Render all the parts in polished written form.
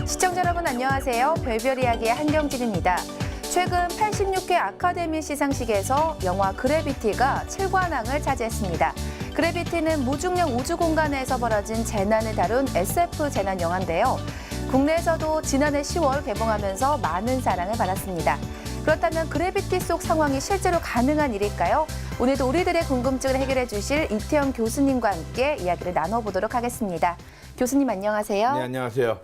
시청자 여러분 안녕하세요. 별별 이야기의 한경진입니다. 최근 86회 아카데미 시상식에서 영화 그래비티가 7관왕을 차지했습니다. 그래비티는 무중력 우주 공간에서 벌어진 재난을 다룬 SF 재난 영화인데요. 국내에서도 지난해 10월 개봉하면서 많은 사랑을 받았습니다. 그렇다면 그래비티 속 상황이 실제로 가능한 일일까요? 오늘도 우리들의 궁금증을 해결해 주실 이태영 교수님과 함께 이야기를 나눠보도록 하겠습니다. 교수님 안녕하세요. 네, 안녕하세요.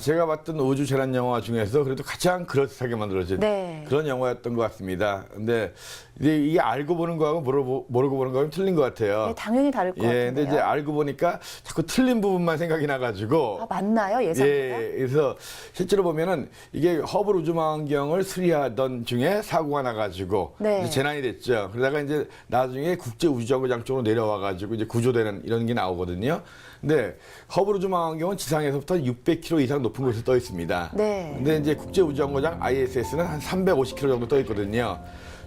제가 봤던 우주 재난 영화 중에서 그래도 가장 그럴듯하게 만들어진 그런 영화였던 것 같습니다. 근데 이게 알고 보는 거하고 모르고 보는 거하고 틀린 것 같아요. 네, 당연히 다를 것 같은데요. 근데 이제 알고 보니까 자꾸 틀린 부분만 생각이 나가지고. 맞나요? 예상보다? 예, 그래서 실제로 보면은 이게 허블 우주망원경을 수리하던 중에 사고가 나가지고 이제 재난이 됐죠. 그러다가 이제 나중에 국제 우주정거장 쪽으로 내려와가지고 이제 구조되는 이런 게 나오거든요. 근데 허블 우주망원경은 지상에서부터 600km 이상 높은 곳에 떠 있습니다. 근데 이제 국제 우주정거장 ISS는 한 350km 정도 떠 있거든요.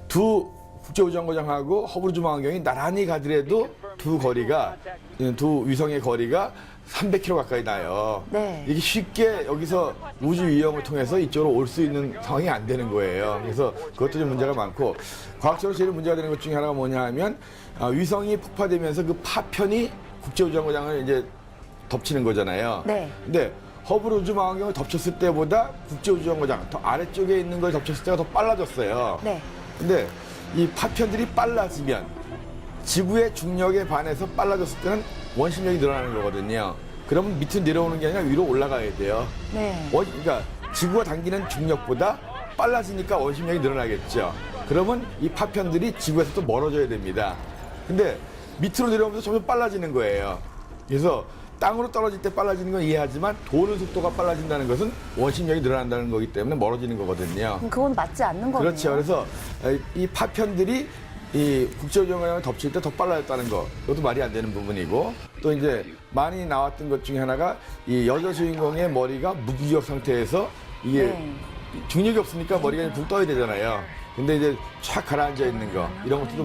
두 국제 우주정거장하고 허블 우주망원경이 나란히 가더라도 두 위성의 거리가 300km 가까이 나요. 이게 쉽게 여기서 우주 위성을 통해서 이쪽으로 올 수 있는 상황이 안 되는 거예요. 그래서 그것도 좀 문제가 많고, 과학적으로 제일 문제가 되는 것 중에 하나가 뭐냐 하면 위성이 폭파되면서 그 파편이 국제 우주정거장을 이제 덮치는 거잖아요. 근데 허블 우주망원경을 덮쳤을 때보다 국제 우주정거장 더 아래쪽에 있는 걸 덮쳤을 때가 더 빨라졌어요. 근데 이 파편들이 빨라지면 지구의 중력에 반해서 빨라졌을 때는 원심력이 늘어나는 거거든요. 그러면 밑으로 내려오는 게 아니라 위로 올라가야 돼요. 그러니까 지구가 당기는 중력보다 빨라지니까 원심력이 늘어나겠죠. 그러면 이 파편들이 지구에서 또 멀어져야 됩니다. 근데 밑으로 내려오면서 점점 빨라지는 거예요. 그래서 땅으로 떨어질 때 빨라지는 건 이해하지만 도는 속도가 빨라진다는 것은 원심력이 늘어난다는 거기 때문에 멀어지는 거거든요. 그건 맞지 않는 거네요. 그렇죠. 그래서 이 파편들이 이 국제우주정거장을 덮칠 때 더 빨라졌다는 거, 그것도 말이 안 되는 부분이고, 또 이제 많이 나왔던 것 중에 하나가 이 여자 주인공의 머리가 무기력 상태에서 이게 중력이 없으니까 머리가 붕 떠야 되잖아요. 근데 이제 촥 가라앉아 있는 거, 이런 것들도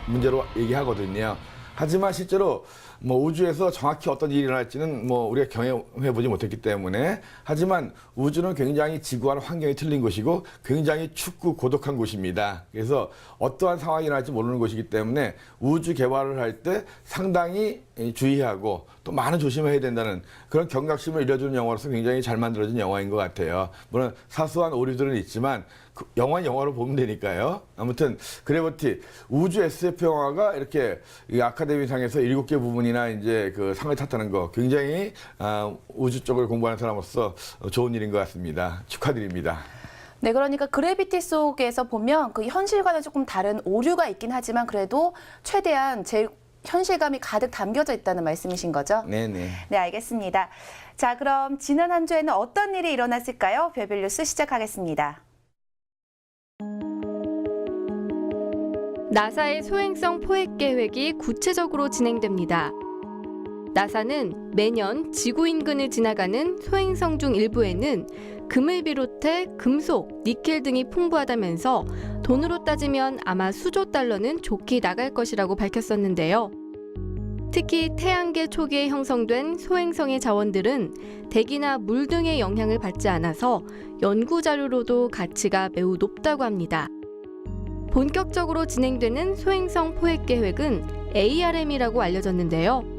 문제로 얘기하거든요. 하지만 실제로 뭐 우주에서 정확히 어떤 일이 일어날지는 뭐 우리가 경험해보지 못했기 때문에, 하지만 우주는 굉장히 지구와는 환경이 틀린 곳이고 굉장히 춥고 고독한 곳입니다. 그래서 어떠한 상황이 일어날지 모르는 곳이기 때문에 우주 개발을 할 때 상당히 주의하고 또 많은 조심을 해야 된다는 그런 경각심을 일러주는 영화로서 굉장히 잘 만들어진 영화인 것 같아요. 물론 사소한 오류들은 있지만 영화는 영화로 보면 되니까요. 아무튼 그래비티 우주 SF 영화가 이렇게 이 아카데미상에서 7개 부분이나 이제 그 상을 탔다는 거, 굉장히 우주 쪽을 공부하는 사람으로서 좋은 일인 것 같습니다. 축하드립니다. 네, 그러니까 그래비티 속에서 보면 그 현실과는 조금 다른 오류가 있긴 하지만 그래도 최대한 제일 현실감이 가득 담겨져 있다는 말씀이신 거죠? 네네. 네, 알겠습니다. 자, 그럼 지난 한 주에는 어떤 일이 일어났을까요? 별별 뉴스 시작하겠습니다. 나사의 소행성 포획 계획이 구체적으로 진행됩니다. 나사는 매년 지구 인근을 지나가는 소행성 중 일부에는 금을 비롯해 금속, 니켈 등이 풍부하다면서 돈으로 따지면 아마 수조 달러는 좋게 나갈 것이라고 밝혔었는데요. 특히 태양계 초기에 형성된 소행성의 자원들은 대기나 물 등의 영향을 받지 않아서 연구 자료로도 가치가 매우 높다고 합니다. 본격적으로 진행되는 소행성 포획 계획은 ARM이라고 알려졌는데요.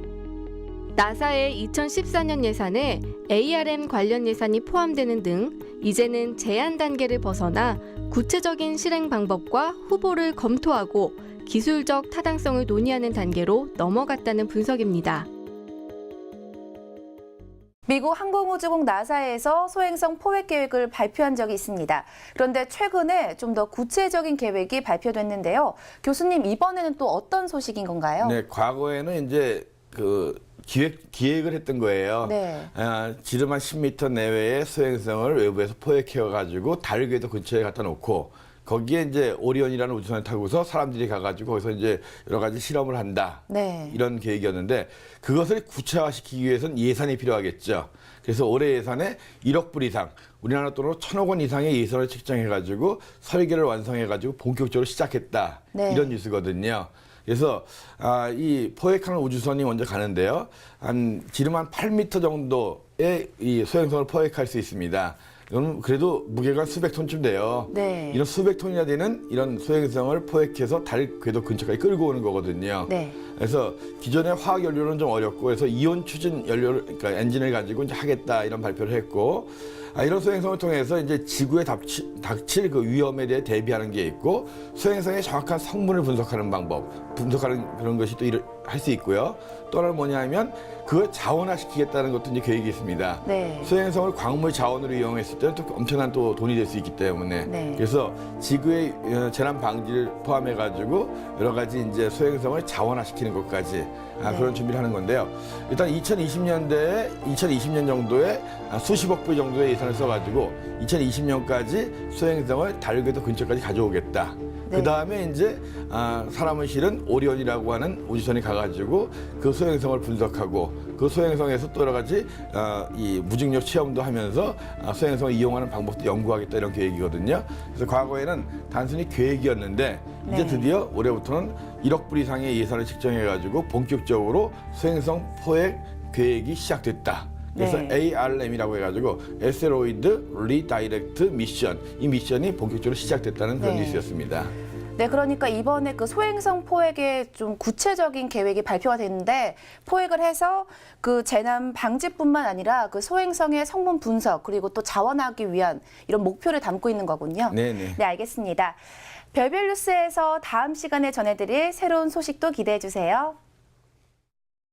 나사의 2014년 예산에 ARM 관련 예산이 포함되는 등 이제는 제안 단계를 벗어나 구체적인 실행 방법과 후보를 검토하고 기술적 타당성을 논의하는 단계로 넘어갔다는 분석입니다. 미국 항공우주국 나사에서 소행성 포획 계획을 발표한 적이 있습니다. 그런데 최근에 좀 더 구체적인 계획이 발표됐는데요. 교수님, 이번에는 또 어떤 소식인 건가요? 네, 과거에는 이제 기획을 했던 거예요. 지름 한 10m 내외의 소행성을 외부에서 포획해가지고 달 궤도 근처에 갖다 놓고 거기에 이제 오리온이라는 우주선을 타고서 사람들이 가가지고 거기서 이제 여러 가지 실험을 한다. 이런 계획이었는데 그것을 구체화시키기 위해서는 예산이 필요하겠죠. 그래서 올해 예산에 1억 불 이상, 우리나라 돈으로 1,000억 원 이상의 예산을 책정해가지고 설계를 완성해가지고 본격적으로 시작했다. 이런 뉴스거든요. 그래서 이 포획하는 우주선이 먼저 가는데요. 지름 한 8m 정도의 이 소행성을 포획할 수 있습니다. 이건 그래도 무게가 수백 톤쯤 돼요. 네. 이런 수백 톤이나 되는 이런 소행성을 포획해서 달 궤도 근처까지 끌고 오는 거거든요. 네. 그래서 기존의 화학 연료는 좀 어렵고 그래서 이온 추진 연료를 그러니까 엔진을 가지고 이제 하겠다 이런 발표를 했고 이런 소행성을 통해서 이제 지구에 닥칠 그 위험에 대해 대비하는 게 있고 소행성의 정확한 성분을 분석하는 방법, 분석하는 그런 것이 또 할 수 있고요. 또 하나는 뭐냐면 그걸 자원화시키겠다는 것도 이제 계획이 있습니다. 네. 소행성을 광물 자원으로 이용했을 때는 또 엄청난 또 돈이 될 수 있기 때문에 네. 그래서 지구의 재난 방지를 포함해 가지고 여러 가지 이제 소행성을 자원화시키는 것까지 네. 그런 준비를 하는 건데요. 일단 2020년 정도에 수십억 불 정도의 예산을 써가지고 2020년까지 소행성을 달 궤도 근처까지 가져오겠다. 네. 그 다음에 이제 사람을 실은 오리온이라고 하는 우주선이 가가지고 그 소행성을 분석하고 그 소행성에서 또 여러 가지 이 무중력 체험도 하면서 소행성을 이용하는 방법도 연구하겠다 이런 계획이거든요. 그래서 과거에는 단순히 계획이었는데 이제 네. 드디어 올해부터는 1억 불 이상의 예산을 책정해가지고 본격적으로 소행성 포획 계획이 시작됐다. 그래서 네. ARM이라고 해가지고 Asteroid Redirect Mission 이 미션이 본격적으로 시작됐다는 그런 네. 뉴스였습니다. 네, 그러니까 이번에 그 소행성 포획의 좀 구체적인 계획이 발표가 됐는데 포획을 해서 그 재난 방지뿐만 아니라 그 소행성의 성분 분석 그리고 또 자원하기 위한 이런 목표를 담고 있는 거군요. 네네. 네, 알겠습니다. 별별 뉴스에서 다음 시간에 전해드릴 새로운 소식도 기대해 주세요.